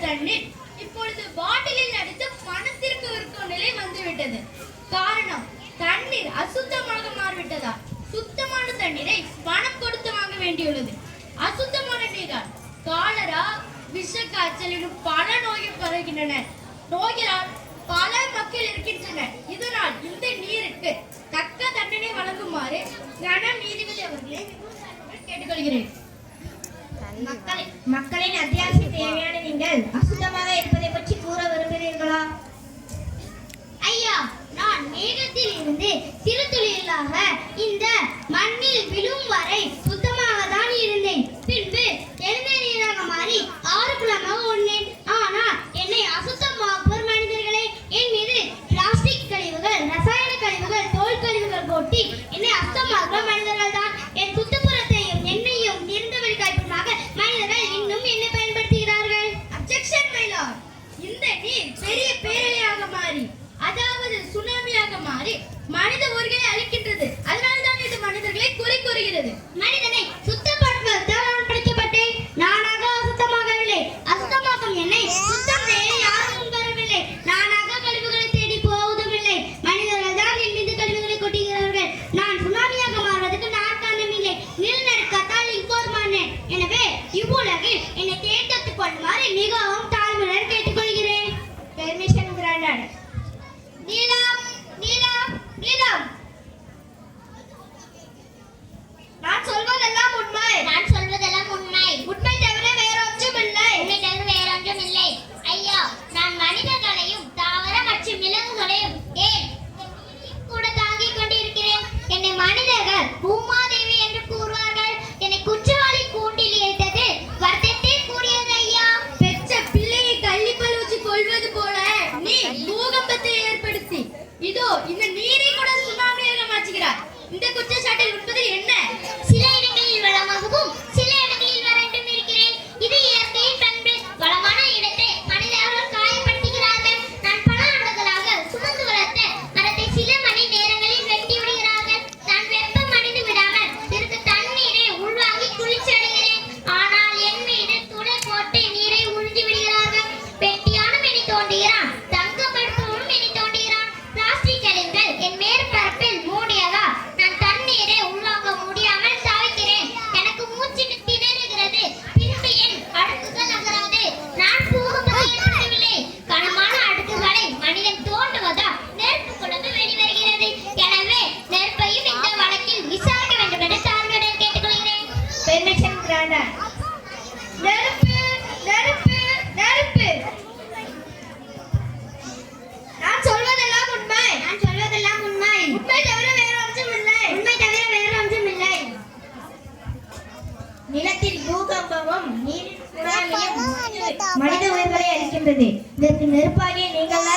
தண்ணீர் இப்பொழுது பாட்டிலில் அடித்து பணத்திற்கு விற்கும் நிலை வந்துவிட்டது. காரணம், தண்ணீர் அசுத்தமாக மாறிவிட்டதா? சுத்தமான தண்ணீரை பணம் கொடுத்து வாங்க வேண்டியுள்ளது. அசுத்தமான நீரால் காலரா, விஷ காய்ச்சல் எனும் பல நோய்கள் பரவுகின்றன. நோய்களால் பல மக்கள் இருக்கின்றனர். இதனால் இந்த நீருக்கு தக்க தண்டனை வழங்குமாறு கன நீதிபதி அவர்களை கேட்டுக்கொள்கிறேன். மக்களின் அத்தியாவசிய தேவையான நீங்கள் அசுத்தமாக இருப்பதை பற்றி கூற விரும்புகிறீர்களா? ஐயா, நான் மேகத்தில் இருந்து சிறுதுளிகளாக இந்த மண்ணில் விழும் வரை சுத்தமாக தான் இருந்தேன். பின்பு எழுந்த நீராக மாறி ஆறுக்குளமாக ஓடினேன். ஆனால் என்னை அசுத்தமாக்குவோர் மனிதர்களே. என் மீது பிளாஸ்டிக் கழிவுகள், ரசாயன கழிவுகள், தோல் கழிவுகள் கொட்டி என்னை அசுத்தமாக்குற மனிதர்கள் தான். என் சுற்றுப்புறத்தையும் என்னையும் இருந்தவழி காய்ப்புமாக மனிதர்கள் இன்னும் என்னை பயன்படுத்துகிறார்கள். Objection my Lord. இந்த நீர் பெரிய பேரலையாக மாறி, அதாவது சுனாமியாக மாறி மனித உயிர்களை அழிக்கின்றது. அதனால்தான் இது மனிதர்களை குறை கூறுகிறது. மனிதனை சுத்தப்படுத்துவதற்காக நான் படைக்கப்பட்டேன். நானாக அசுத்தமாகவில்லை. அசுத்தமாக்கும் என்னை சுத்தம் செய்ய யாரும் முன்வரவில்லை. நானாக கழிவுகளை தேடி போவதுமில்லை. மனிதர்கள் தான் என் மீது கழிவுகளை கொட்டுகிறார்கள். நான் சுனாமியாக மாறுவதற்கு நான் காரணமில்லை. நிலநடுக்கத்தால் இவ்வாறுமானேன். எனவே இவ்வுலகில் என்னை தேர்ந்தெடுத்துக் கொள்ளுமாறு மிகவும் தாழ்மையுடன் கேட்டுக்கொள்கிறேன். Permission granted. நீலம், நீலம், நீலம். நான் சொல்வதெல்லாம் உண்மை. நான் சொல்வதெல்லாம் உண்மை. உண்மை தவிர வேறொன்றும் இல்லை. உண்மை தவிர வேறொன்றும் இல்லை. ஐயா, நான் மனிதர்களையும் தாவர மற்றும் விலங்குகளையும் ஏன் கூட தாங்கிக் கொண்டிருக்கிறேன். என்னை மனிதர்கள் பூமாதேவி என்று கூறுவார்கள். என்னை குற்றவாளி கூண்டில் ஏற்றது வருத்தத்தை கூறியது. ஐயா, பெற்ற பிள்ளையை கள்ளிப்பல் வச்சு கொள்வது போல நீ பூகம்பத்தை ஏற்படுத்தி இதோ இந்த நீரை கூட சுனாமியாக மாற்றுகிறார். இந்த குற்றச்சாட்டில் உண்பதில் என்ன? சில இடங்களில் வளமாகவும் சில இடங்களில் வறண்டும் இருக்கிறேன். இது இயற்கையின் பண்பு. வளமான இடத்தை மனிதர்கள் காயப்படுத்துகிறார்கள். நான் பல ஆண்டுகளாக சுமந்து வளர்த்த மரத்தை சில மணி நேரங்களில் வெட்டி விடுகிறார்கள். நான் வெப்பம் அடைந்து விடாமல் சிறிது தண்ணீரை உள்வாங்கி குளிர்ச்சி அடைகிறேன். ஆனால் என் மீது துளை போட்டு நீரை உறிஞ்சி விடுகிறார்கள். வெட்டியானும் என்னை தோண்டுகிறான், தங்கம் எடுப்பவனும் என்னை தோண்டுகிறான். பிளாஸ்டிக் கழிவுகள் என் மேற்பரப்பில் மூடியதா நான் தண்ணீரை உள்வாங்க முடியாமல் தவிக்கிறேன். எனக்கு மூச்சு திணறுகிறது. பின்பு என் அடுக்குகள் நகராது. நான் பூகம்பத்தை ஏற்படுத்தவில்லை. கனமான அடுக்குகளை மனிதன் தோண்டுவதா நெருப்பு குழம்பு வெளிவருகிறது. எனவே நெருப்பையும் இந்த வழக்கில் விசாரிக்க வேண்டும் என்று தாழ்மையுடன் கேட்டுக்கொள்கிறேன். Permission granted. நெருப்பு, நெருப்பு, நெருப்பு. நான் சொல்வதெல்லாம் உண்மை. நான் சொல்வதெல்லாம் உண்மை. உண்மை தவிர வேறொன்றும் இல்லை. உண்மை தவிர வேறொன்றும் இல்லை. நிலத்தில் பூகம்பமும் நீரில் சுனாமியும் மனித உயிர்களை அளிக்கின்றது. இதற்கு நெருப்பாகிய நீங்கள்